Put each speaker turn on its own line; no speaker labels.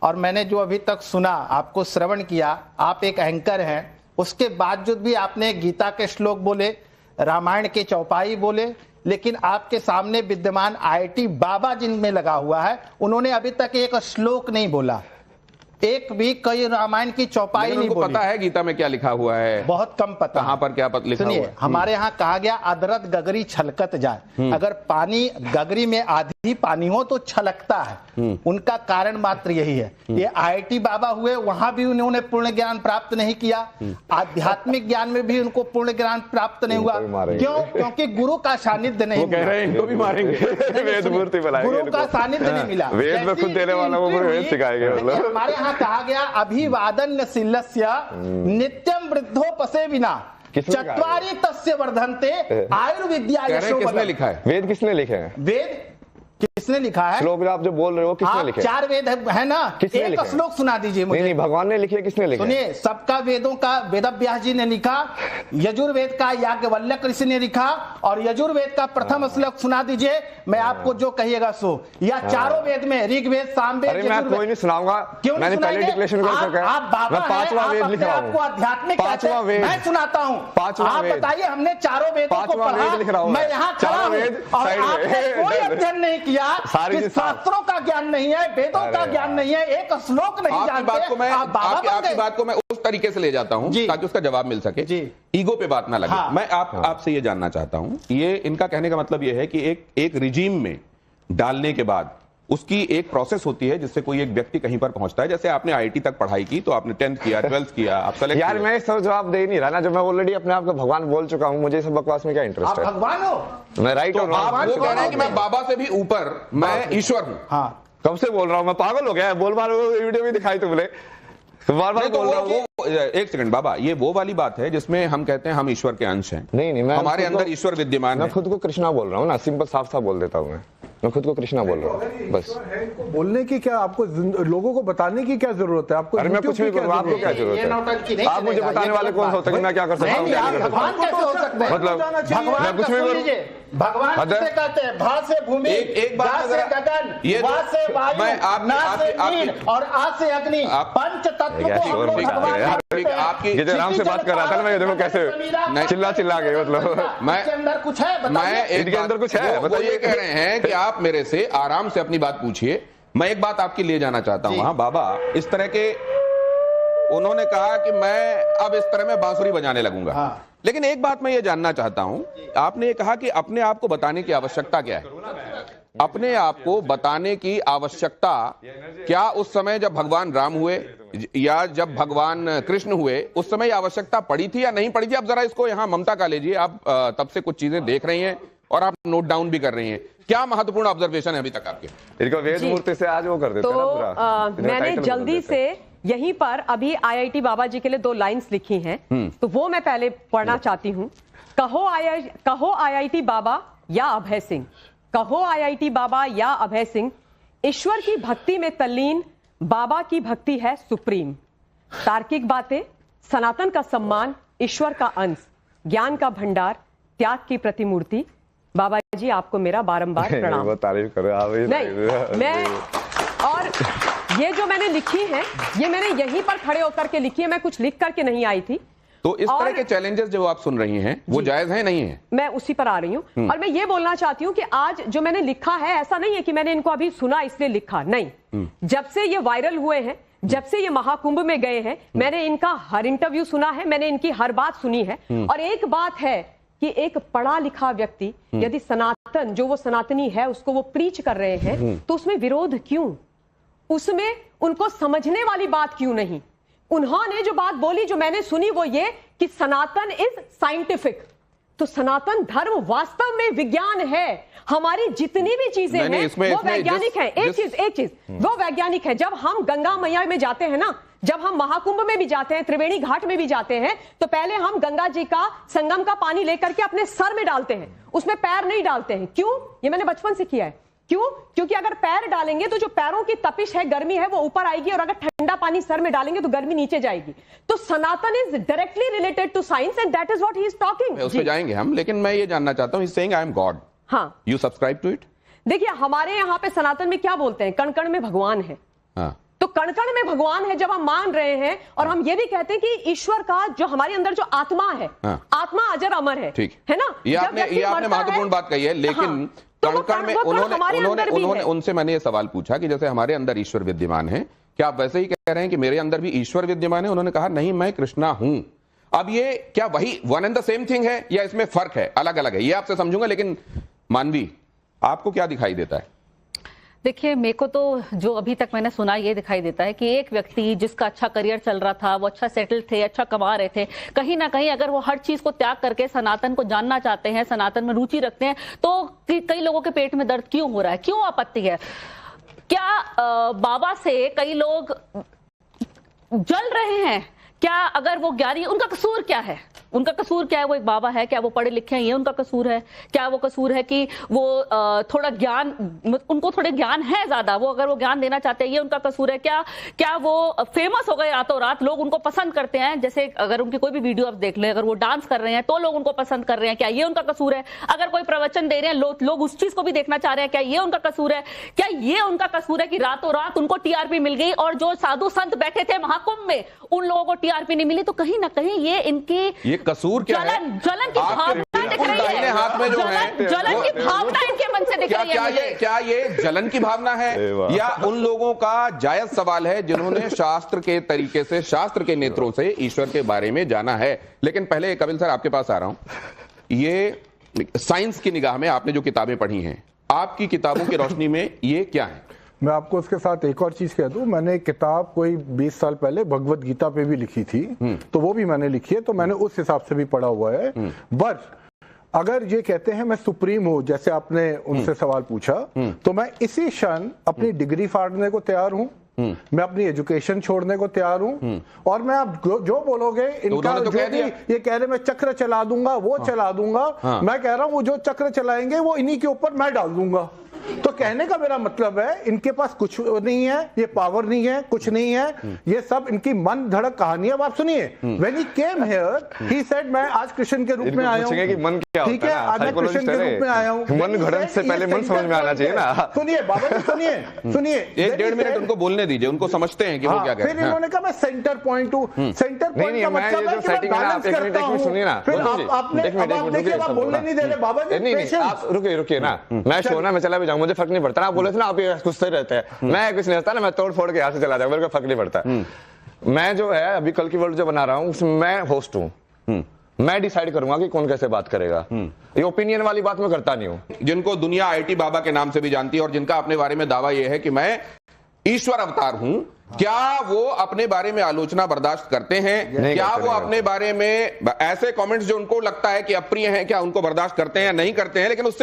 और मैंने जो अभी तक सुना, आपको श्रवण किया, आप एक एंकर हैं, उसके बावजूद भी आपने गीता के श्लोक बोले, रामायण के चौपाई बोले, लेकिन आपके सामने विद्यमान आईआईटी बाबा जिनमें लगा हुआ है, उन्होंने अभी तक एक श्लोक नहीं बोला, एक भी कई रामायण की चौपाई नहीं बोली।
पता है गीता में क्या लिखा हुआ है?
बहुत कम पता।
कहां पर क्या लिखा हुआ है?
हमारे यहाँ कहा गया अदरत गगरी छलकत जाए। अगर पानी गगरी में आधी पानी हो तो छलकता है। उनका कारण मात्र यही है। ये आईआईटी बाबा हुए, वहां भी उन्होंने पूर्ण ज्ञान प्राप्त नहीं किया, आध्यात्मिक ज्ञान में भी उनको पूर्ण ज्ञान प्राप्त नहीं हुआ। क्यों? क्योंकि गुरु का सानिध्य नहीं
कह रहे हैं इनको भी मारेंगे।
गुरु का सानिध्य नहीं मिला।
वेद में खुद देने वाला वो वेद सिखाएंगे।
हमारे यहाँ कहा गया अभिवादन शिलस्य नित्यम वृद्धोपसे विना चत्वारि तस्य वर्धन्ते आयुर्विद्या यशो।
किसने लिखा है?
वेद किसने लिखे हैं?
वेद किसने लिखा है?
श्लोक आप जो बोल रहे हो किसने लिखे?
4 वेद है ना, एक श्लोक सुना दीजिए मुझे।
नहीं, भगवान ने लिखे, किसने लिखे?
सुनिए, सबका वेदों का वेद व्यास जी ने लिखा, यजुर्वेद का याज्ञवल्क्य ऋषि ने लिखा, और यजुर्वेद का प्रथम श्लोक सुना दीजिए, मैं आपको जो कहिएगा सो। या चारों वेद में, ऋग्वेद, सामवेद,
मैं कोई नहीं सुनाऊंगा, मैंने पहले डिक्लेरेशन कर रखा है।
आप बाबा हैं,
5वां वेद लिख रहा हूं,
आपको आध्यात्मिक
5वां वेद
मैं सुनाता हूं।
5वां वेद
आप बताइए, हमने चारों वेदों को पढ़ा, मैं यहाँ खड़ा हूं और आपने कोई अध्ययन नहीं किया, शास्त्रों का ज्ञान नहीं है, वेदों का ज्ञान नहीं है, एक श्लोक नहीं जानते।
आपकी बात को मैं उस तरीके से ले जाता हूं ताकि उसका जवाब मिल सके, ईगो पे बात ना लगे। मैं आपसे ये जानना चाहता हूं, ये इनका कहने का मतलब ये है कि एक रिजीम में डालने के बाद उसकी एक प्रोसेस होती है जिससे कोई एक व्यक्ति कहीं पर पहुंचता है। जैसे आपने आईआईटी तक पढ़ाई की, तो आपने 10th किया, 12th किया, आप सेलेक्ट
यार मैं सब जवाब दे नहीं रहा ना, जो मैं ऑलरेडी अपने आप को भगवान बोल चुका हूं, मुझे सब बकवास में क्या इंटरेस्ट है?
आप भगवान हो?
मैं राइट हूं।
आप वो कह रहे हैं कि मैं बाबा से भी ऊपर, मैं ईश्वर हूं।
हाँ,
कब से बोल रहा हूं? मैं पागल हो गया? बोल बार वीडियो भी दिखाई तुमने, बार बार बोल रहा हूं।
एक सेकंड बाबा, ये वो वाली बात है जिसमें हम कहते हैं हम ईश्वर के अंश हैं।
नहीं, मैं
हमारे अंदर ईश्वर विद्यमान है।
मैं खुद को कृष्णा बोल रहा हूँ ना, सिंपल साफ साफ बोल देता हूँ। मैं खुद को कृष्णा बोल रहा हूँ बस।
बोलने की क्या, आपको लोगों को बताने की क्या जरूरत है? आपको
अरे मैं कुछ भी करूँ, आपको क्या जरूरत है? आप मुझे बताने वाले कौन होते हैं? मैं क्या कर सकता हूँ?
भगवान कैसे हो सकते हैं?
मतलब मैं कुछ भी करूँ?
भगवान से कहते हैं भा से भूमि,
एक बात
से गगन,
ये
वा से वायु, ना से नील और आ से अग्नि, पंच तत्व को हम लोग भगवान।
आपकी
राम से बात कर रहा था ना मैं, देखो कैसे चिल्ला के, मतलब
मैं अंदर कुछ है,
मैं इनके अंदर कुछ है। वो ये कह रहे हैं कि आप मेरे से आराम से अपनी बात पूछिए। मैं एक बात आपकी ले जाना चाहता हूं। हाँ बाबा, इस तरह के उन्होंने कहा कि मैं अब इस तरह में बांसुरी बजाने लगूंगा। हाँ। लेकिन एक बात मैं ये जानना चाहता हूं, आपने ये कहा कि अपने आप को बताने की आवश्यकता क्या है? अपने आप को बताने की आवश्यकता क्या उस समय जब भगवान राम हुए या जब भगवान कृष्ण हुए, उस समय आवश्यकता पड़ी थी या नहीं पड़ी थी? आप जरा इसको यहाँ ममता का लीजिए, आप तब से कुछ चीजें देख रही हैं और आप नोट डाउन भी कर रही हैं। क्या महत्वपूर्ण ऑब्जर्वेशन है अभी तक आपके?
इनका वेद मूर्ति से आज वो कर देते हैं ना पूरा।
मैंने जल्दी से यहीं पर अभी आईआईटी बाबा जी के लिए 2 लाइन्स लिखी हैं, तो वो मैं पहले पढ़ना चाहती हूँ। कहो आईआईटी बाबा या अभय सिंह, कहो आईआईटी बाबा या अभय सिंह, ईश्वर की भक्ति में तल्लीन बाबा की भक्ति है सुप्रीम। तार्किक बातें, सनातन का सम्मान, ईश्वर का अंश, ज्ञान का भंडार, त्याग की प्रतिमूर्ति। बाबा जी आपको मेरा बारंबार प्रणाम।
तारीफ करो
नहीं, मैं और ये जो मैंने लिखी है, ये मैंने यहीं पर खड़े होकर के लिखी है, मैं कुछ लिख करके नहीं आई थी।
तो इस तरह के चैलेंजेस जो आप सुन रही हैं, वो जायज है नहीं है?
मैं उसी पर आ रही हूँ और मैं ये बोलना चाहती हूँ कि आज जो मैंने लिखा है, ऐसा नहीं है कि मैंने इनको अभी सुना इसलिए लिखा, नहीं। जब से ये वायरल हुए हैं, जब से ये महाकुंभ में गए हैं, मैंने इनका हर इंटरव्यू सुना है, मैंने इनकी हर बात सुनी है। और एक बात है कि एक पढ़ा लिखा व्यक्ति यदि सनातन, जो वो सनातनी है, उसको वो प्रीच कर रहे हैं, तो उसमें विरोध क्यों? उसमें उनको समझने वाली बात क्यों नहीं? उन्होंने जो बात बोली, जो मैंने सुनी, वो ये कि सनातन इज साइंटिफिक। तो सनातन धर्म वास्तव में विज्ञान है। हमारी जितनी भी चीजें हैं वो वैज्ञानिक है। एक चीज वो वैज्ञानिक है। जब हम गंगा मैया में जाते हैं ना, जब हम महाकुंभ में भी जाते हैं, त्रिवेणी घाट में भी जाते हैं, तो पहले हम गंगा जी का संगम का पानी लेकर के अपने सर में डालते हैं, उसमें पैर नहीं डालते हैं। क्यों? ये मैंने बचपन से किया है। क्यों? क्योंकि अगर पैर डालेंगे तो जो पैरों की तपिश है, गर्मी है, वो ऊपर आएगी, और अगर ठंडा पानी सर में डालेंगे तो गर्मी नीचे जाएगी। तो Sanatan is directly related to science and that is what he is talking.
उस पे जाएंगे हम, लेकिन मैं ये जानना चाहता हूं, he is saying I am God.
हाँ,
यू सब्सक्राइब टू इट?
देखिए, हमारे यहाँ पे सनातन में क्या बोलते हैं, कण कण में भगवान है।
हाँ।
तो कण कण में भगवान है जब हम मान रहे हैं, और हम ये भी कहते हैं कि ईश्वर का जो हमारे अंदर जो आत्मा है, आत्मा अजर अमर है,
ठीक
है ना?
ये आपने महत्वपूर्ण बात कही है, लेकिन कण कण में उन्होंने उनसे मैंने ये सवाल पूछा कि जैसे हमारे अंदर ईश्वर विद्यमान है, क्या आप वैसे ही कह रहे हैं कि मेरे अंदर भी ईश्वर विद्यमान है? उन्होंने कहा नहीं, मैं कृष्णा हूं। अब ये क्या वही one and the same thing है या इसमें फर्क है, अलग अलग है? ये आपसे समझूंगा, लेकिन मानवी आपको क्या दिखाई देता है?
देखिए, मेरे को तो जो अभी तक मैंने सुना ये दिखाई देता है कि एक व्यक्ति जिसका अच्छा करियर चल रहा था, वो अच्छा सेटल थे, अच्छा कमा रहे थे, कहीं ना कहीं अगर वो हर चीज को त्याग करके सनातन को जानना चाहते हैं, सनातन में रुचि रखते हैं, तो कई लोगों के पेट में दर्द क्यों हो रहा है, क्यों आपत्ति है? क्या बाबा से कई लोग जल रहे हैं? क्या अगर वो ज्ञानी, उनका कसूर क्या है? उनका कसूर क्या है? वो एक बाबा है, क्या वो पढ़े लिखे हैं, ये उनका कसूर है? क्या वो कसूर है कि वो थोड़ा ज्ञान, उनको थोड़े ज्ञान है ज्यादा, वो अगर वो ज्ञान देना चाहते हैं, ये उनका कसूर है? क्या वो फेमस हो गए रातों रात, लोग उनको पसंद करते हैं? जैसे अगर उनकी कोई भी वीडियो आप देख लें, अगर वो डांस कर रहे हैं तो लोग उनको पसंद कर रहे हैं, क्या ये उनका कसूर है? अगर कोई प्रवचन दे रहे हैं, लोग उस चीज को भी देखना चाह रहे हैं, क्या ये उनका कसूर है? क्या ये उनका कसूर है कि रातों रात उनको टीआरपी मिल गई, और जो साधु संत बैठे थे महाकुंभ में उन लोगों को टीआरपी नहीं मिली? तो कहीं ना कहीं ये इनकी
कसूर क्या है?
जलन की भावना दिख रही है,
हाथ में जो है
जलन की भावना इनके मन से दिख रही है।
क्या ये जलन की भावना है या उन लोगों का जायज सवाल है जिन्होंने शास्त्र के तरीके से, शास्त्र के नेत्रों से ईश्वर के बारे में जाना है? लेकिन पहले कपिल सर आपके पास आ रहा हूं। ये साइंस की निगाह में आपने जो किताबें पढ़ी हैं, आपकी किताबों की रोशनी में ये क्या है?
मैं आपको उसके साथ एक और चीज कह दूं, मैंने एक किताब कोई 20 साल पहले भगवत गीता पे भी लिखी थी, तो वो भी मैंने लिखी है, तो मैंने उस हिसाब से भी पढ़ा हुआ है। बस अगर ये कहते हैं मैं सुप्रीम हूं, जैसे आपने उनसे सवाल पूछा, तो मैं इसी क्षण अपनी डिग्री फाड़ने को तैयार हूं, मैं अपनी एजुकेशन छोड़ने को तैयार हूं, और मैं आप जो बोलोगे इनका
तो
जो भी ये कह रहे मैं चक्र चला दूंगा, वो चला दूंगा, मैं कह रहा हूं वो जो चक्र चलाएंगे वो इन्हीं के ऊपर मैं डाल दूंगा। तो कहने का मेरा मतलब है इनके पास कुछ नहीं है, ये पावर नहीं है, कुछ नहीं है, ये सब इनकी मन धड़क कहानी है। अब आप सुनिए, when he came here he said मैं आज कृष्ण के रूप में आया हूं, ठीक है, आज मैं कृष्ण के रूप में आया हूं।
मन घड़न से पहले मन समझ में आना चाहिए ना।
सुनिए बाबा जी, सुनिए
1-1.5 मिनट उनको बोलने दीजिए, उनको समझते हैं कि वो क्या कह रहे हैं।
फिर इन्होंने कहा मैं सेंटर पॉइंट हूं, सेंटर पॉइंट का मतलब है कि मैं बैलेंस करता हूं।
सुनिए ना,
फिर आपने देखिए आप बोलने नहीं दे रहे बाबा जी,
नहीं आप रुकिए ना, मैं शो ना मैं चला भी जाऊं, मुझे फर्क नहीं पड़ता। आप बोले थे ना आप ये गुस्से रहते हैं, मैं कुछ नहीं रहता ना, मैं तोड़ फोड़ के यहाँ से चला जाऊं, मेरे को फर्क नहीं पड़ता। मैं जो है अभी कल की वर्ल्ड जो बना रहा हूँ उसमें मैं होस्ट हूँ, मैं डिसाइड करूंगा कि कौन कैसे बात करेगा। ये ओपिनियन वाली बात मैं करता नहीं हूं।
जिनको दुनिया आईटी बाबा के नाम से भी जानती है और जिनका अपने बारे में दावा यह है कि मैं ईश्वर अवतार हूं, क्या वो अपने बारे में आलोचना बर्दाश्त करते हैं? क्या वो अपने बारे में ऐसे कमेंट्स जो उनको लगता है कि अप्रिय हैं, क्या उनको बर्दाश्त करते हैं या नहीं करते हैं? लेकिन उससे